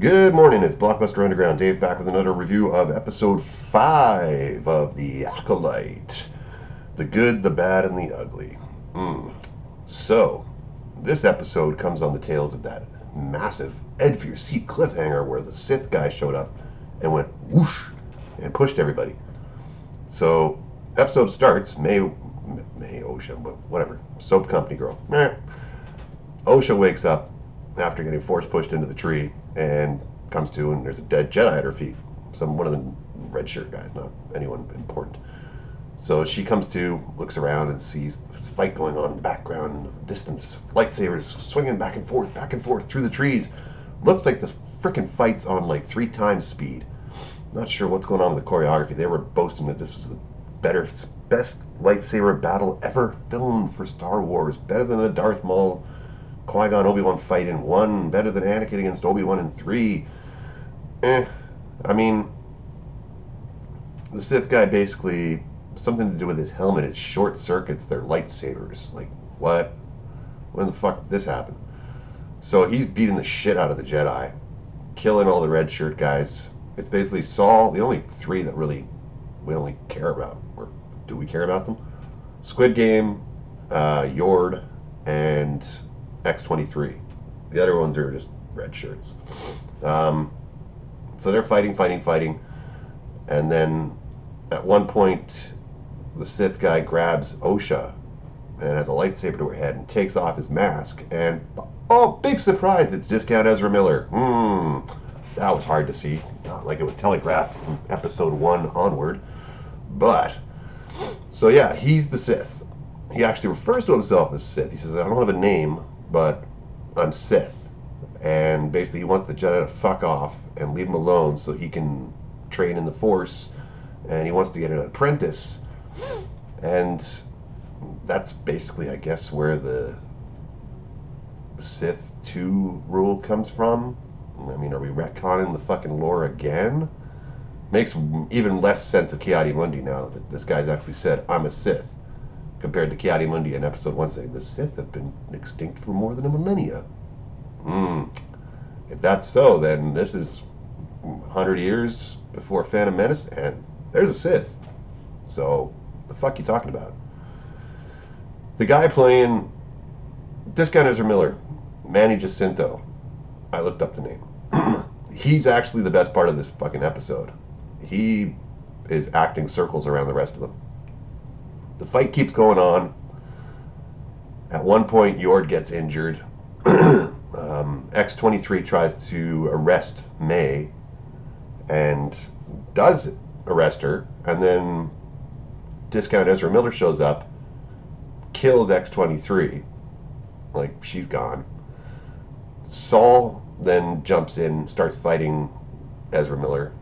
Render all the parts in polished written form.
Good morning, it's Blockbuster Underground. Dave back with another review of episode 5 of The Acolyte. The Good, the Bad, and the Ugly. So, this episode comes on the tails of that massive edge of your seat cliffhanger where the Sith guy showed up and went whoosh and pushed everybody. So, episode starts, May Osha, whatever, soap company girl. Osha wakes up after getting force pushed into the tree and comes to, and there's a dead Jedi at her feet. One of the red shirt guys, not anyone important. So she comes to, looks around, and sees this fight going on in the background, in the distance, lightsabers swinging back and forth through the trees. Looks like the freaking fight's on like 3 times speed. Not sure what's going on with the choreography. They were boasting that this was the best lightsaber battle ever filmed for Star Wars, better than a Darth Maul Qui-Gon Obi-Wan fight in 1, better than Anakin against Obi-Wan in 3. I mean, the Sith guy basically, something to do with his helmet, it short circuits their lightsabers. Like, what? When the fuck did this happen? So he's beating the shit out of the Jedi, killing all the red shirt guys. It's basically Saul, the only 3 that really we only care about. Or do we care about them? Squid Game, Yord, and X-23. The other ones are just red shirts. Um, so they're fighting, and then at one point, the Sith guy grabs Osha and has a lightsaber to her head and takes off his mask. And oh, big surprise! It's Discount Ezra Miller. That was hard to see. Not like it was telegraphed from episode 1 onward. But so yeah, he's the Sith. He actually refers to himself as Sith. He says, "I don't have a name, but I'm Sith." And basically, he wants the Jedi to fuck off and leave him alone so he can train in the Force. And he wants to get an apprentice. And that's basically, I guess, where the Sith 2 rule comes from. I mean, are we retconning the fucking lore again? Makes even less sense of Ki-Adi-Mundi now that this guy's actually said, "I'm a Sith," compared to Ki-Adi-Mundi in episode 1 saying, "The Sith have been extinct for more than a millennia." If that's so, then this is 100 years before Phantom Menace, and there's a Sith. So, the fuck you talking about? The guy playing Discount Ezra Miller, Manny Jacinto, I looked up the name. He's actually the best part of this fucking episode. He is acting circles around the rest of them. The fight keeps going on. At one point, Yord gets injured. X-23 tries to arrest May and does arrest her, and then Discount Ezra Miller shows up, kills X-23, like she's gone. Saul then jumps in, starts fighting Ezra Miller,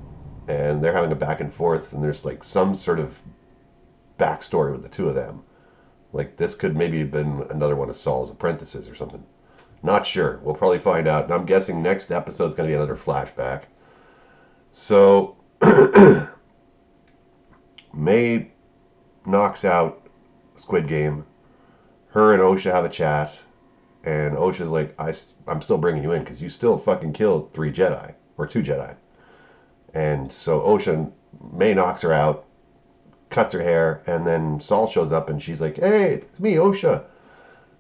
and they're having a back and forth, and there's like some sort of backstory with the two of them. Like this could maybe have been another one of Saul's apprentices or something. Not sure. We'll probably find out. And I'm guessing next episode's going to be another flashback. So May knocks out Squid Game. Her and Osha have a chat, and Osha's like, I'm still bringing you in because you still fucking killed 3 Jedi or 2 Jedi. And so May knocks her out, cuts her hair, and then Saul shows up, and she's like, "Hey, it's me, Osha."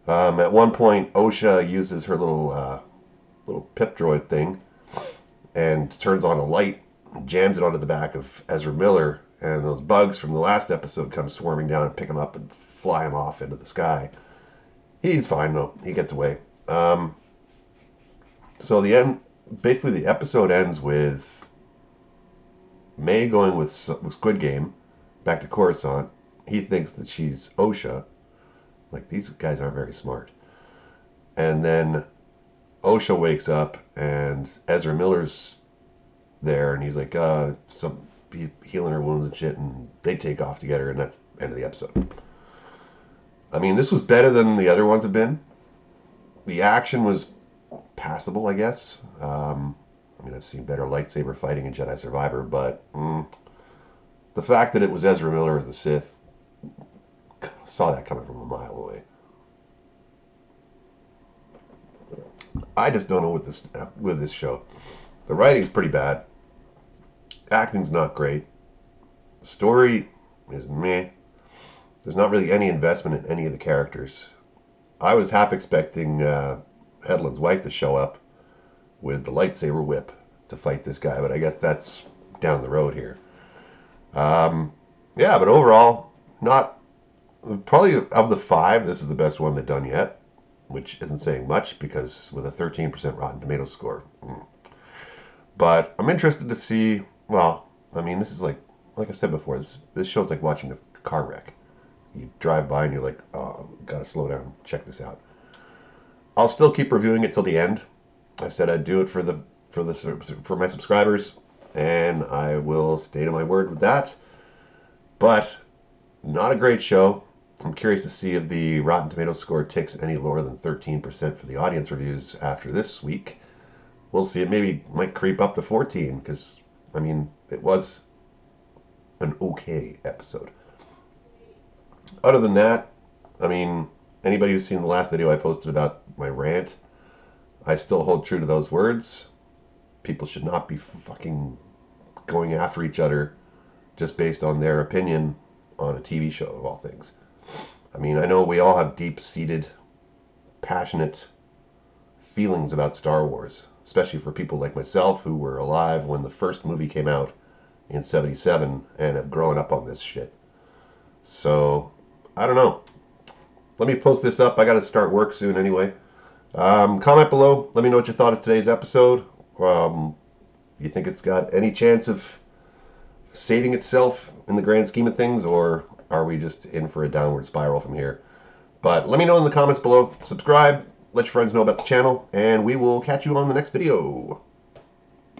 At one point, Osha uses her little pip droid thing and turns on a light, jams it onto the back of Ezra Miller, and those bugs from the last episode come swarming down and pick him up and fly him off into the sky. He's fine though; he gets away. So basically, the episode ends with May going with Squid Game back to Coruscant. He thinks that she's Osha. Like, these guys aren't very smart. And then Osha wakes up and Ezra Miller's there, and he's like, he's healing her wounds and shit, and they take off together, and that's the end of the episode. I mean, this was better than the other ones have been. The action was passable, I guess. I mean, I've seen better lightsaber fighting in Jedi Survivor, but the fact that it was Ezra Miller as the Sith, saw that coming from a mile away. I just don't know with this show. The writing's pretty bad. Acting's not great. Story is meh. There's not really any investment in any of the characters. I was half expecting Hedlund's wife to show up with the lightsaber whip to fight this guy, but I guess that's down the road here. Yeah, but overall, not probably of the five, this is the best one they've done yet, which isn't saying much because with a 13% Rotten Tomatoes score. But I'm interested to see. Well, I mean, this is like I said before, this show's like watching a car wreck. You drive by and you're like, oh, gotta slow down, check this out. I'll still keep reviewing it till the end. I said I'd do it for my subscribers, and I will stay to my word with that. But not a great show. I'm curious to see if the Rotten Tomatoes score ticks any lower than 13% for the audience reviews after this week. We'll see. It maybe might creep up to 14 because, I mean, it was an okay episode. Other than that, I mean, anybody who's seen the last video I posted about my rant, I still hold true to those words. People should not be fucking going after each other just based on their opinion on a TV show, of all things. I mean, I know we all have deep-seated, passionate feelings about Star Wars, especially for people like myself who were alive when the first movie came out in '77 and have grown up on this shit. So, I don't know. Let me post this up. I got to start work soon anyway. Comment below. Let me know what you thought of today's episode. You think it's got any chance of saving itself in the grand scheme of things, or are we just in for a downward spiral from here? But let me know in the comments below. Subscribe, let your friends know about the channel, and we will catch you on the next video.